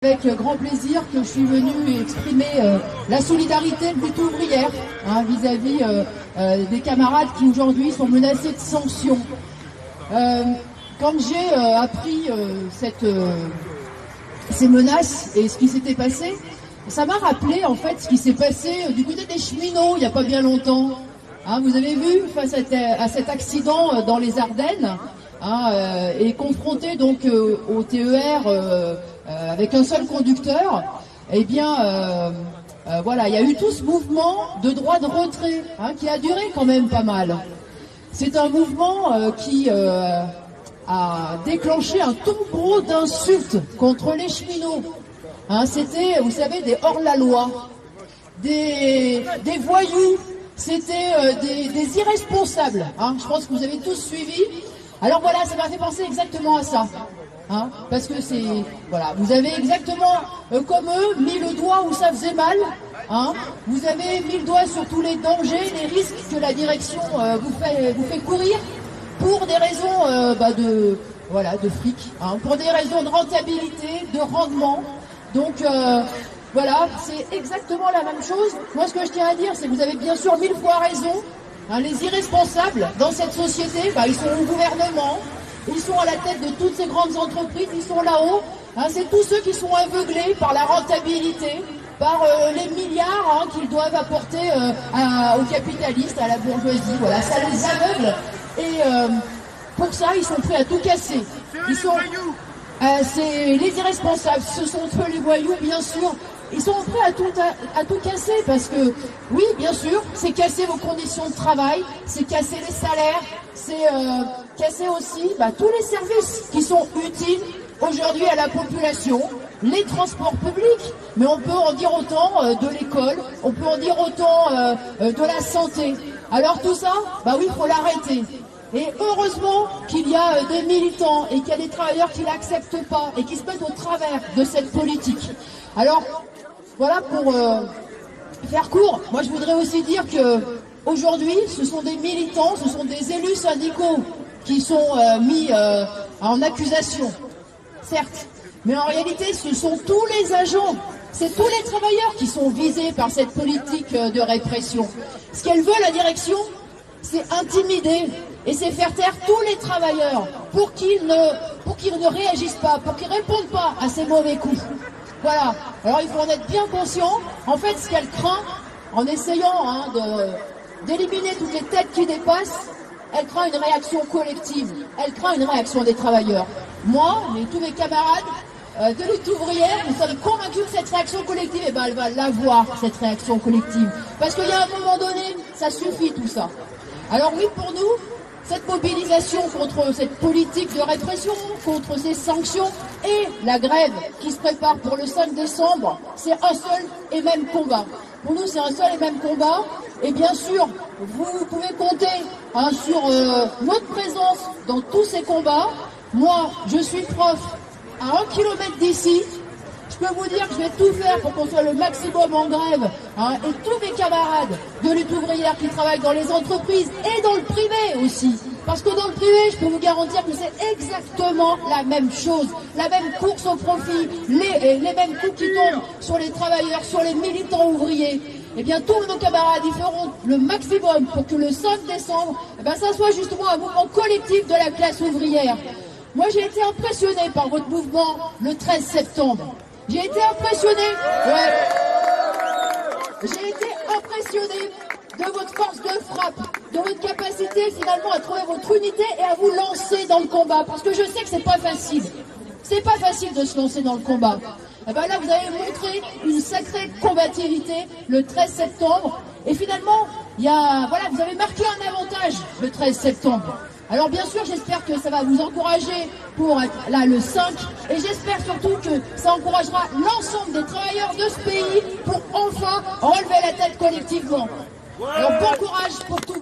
Avec grand plaisir que je suis venue exprimer la solidarité de lutte ouvrière vis-à-vis des camarades qui aujourd'hui sont menacés de sanctions. Quand j'ai appris ces menaces et ce qui s'était passé, ça m'a rappelé en fait ce qui s'est passé du côté des cheminots il n'y a pas bien longtemps. Vous avez vu face à cet accident dans les Ardennes et confronté donc au TER avec un seul conducteur, eh bien voilà, il y a eu tout ce mouvement de droit de retrait qui a duré quand même pas mal. C'est un mouvement qui a déclenché un tombeau d'insultes contre les cheminots. C'était, vous savez, des hors-la-loi, des voyous, c'était des irresponsables. Je pense que vous avez tous suivi. Alors voilà, ça m'a fait penser exactement à ça. Parce que c'est, voilà, vous avez exactement comme eux mis le doigt où ça faisait mal. Vous avez mis le doigt sur tous les dangers, les risques que la direction vous fait courir pour des raisons de fric, pour des raisons de rentabilité, de rendement. Donc voilà, c'est exactement la même chose. Moi, ce que je tiens à dire, c'est que vous avez bien sûr 1000 fois raison. Les irresponsables dans cette société, ils sont au gouvernement. Ils sont à la tête de toutes ces grandes entreprises, ils sont là-haut. C'est tous ceux qui sont aveuglés par la rentabilité, par les milliards qu'ils doivent apporter aux capitalistes, à la bourgeoisie. Voilà, ça les aveugle. Et pour ça, ils sont prêts à tout casser. C'est les irresponsables, ce sont eux les voyous, bien sûr. Ils sont prêts à tout casser parce que, oui, bien sûr, c'est casser vos conditions de travail, c'est casser les salaires, c'est casser aussi tous les services qui sont utiles aujourd'hui à la population, les transports publics, mais on peut en dire autant de l'école, on peut en dire autant de la santé. Alors tout ça, oui, il faut l'arrêter. Et heureusement qu'il y a des militants et qu'il y a des travailleurs qui l'acceptent pas et qui se mettent au travers de cette politique. Alors, voilà, pour faire court, moi je voudrais aussi dire que aujourd'hui, ce sont des militants, ce sont des élus syndicaux qui sont mis en accusation, certes, mais en réalité, ce sont tous les agents, c'est tous les travailleurs qui sont visés par cette politique de répression. Ce qu'elle veut, la direction, c'est intimider et c'est faire taire tous les travailleurs pour qu'ils ne réagissent pas, pour qu'ils ne répondent pas à ces mauvais coups. Voilà, alors il faut en être bien conscient. En fait, ce qu'elle craint, en essayant d'éliminer toutes les têtes qui dépassent, elle craint une réaction collective, elle craint une réaction des travailleurs. Moi, et tous mes camarades de lutte ouvrière, nous sommes convaincus que cette réaction collective, elle va l'avoir, cette réaction collective. Parce qu'il y a un moment donné, ça suffit tout ça. Alors oui, pour nous, cette mobilisation contre cette politique de répression, contre ces sanctions et la grève qui se prépare pour le 5 décembre, c'est un seul et même combat. Pour nous, c'est un seul et même combat. Et bien sûr, vous pouvez compter sur notre présence dans tous ces combats. Moi, je suis prof à 1 kilomètre d'ici. Je peux vous dire que je vais tout faire pour qu'on soit le maximum en grève. Et tous mes camarades de lutte ouvrière qui travaillent dans les entreprises et dans le privé aussi. Parce que dans le privé, je peux vous garantir que c'est exactement la même chose. La même course au profit, les mêmes coups qui tombent sur les travailleurs, sur les militants ouvriers. Eh bien, tous nos camarades, ils feront le maximum pour que le 5 décembre, ça soit justement un mouvement collectif de la classe ouvrière. Moi, j'ai été impressionné par votre mouvement le 13 septembre. J'ai été impressionné, J'ai été impressionné de votre force de frappe, de votre capacité finalement à trouver votre unité et à vous lancer dans le combat. Parce que je sais que c'est pas facile. C'est pas facile de se lancer dans le combat. Là, vous avez montré une sacrée combativité le 13 septembre. Et finalement, vous avez marqué un avantage le 13 septembre. Alors bien sûr, j'espère que ça va vous encourager pour être là le 5 et j'espère surtout que ça encouragera l'ensemble des travailleurs de ce pays pour enfin relever la tête collectivement. Alors bon courage pour tout.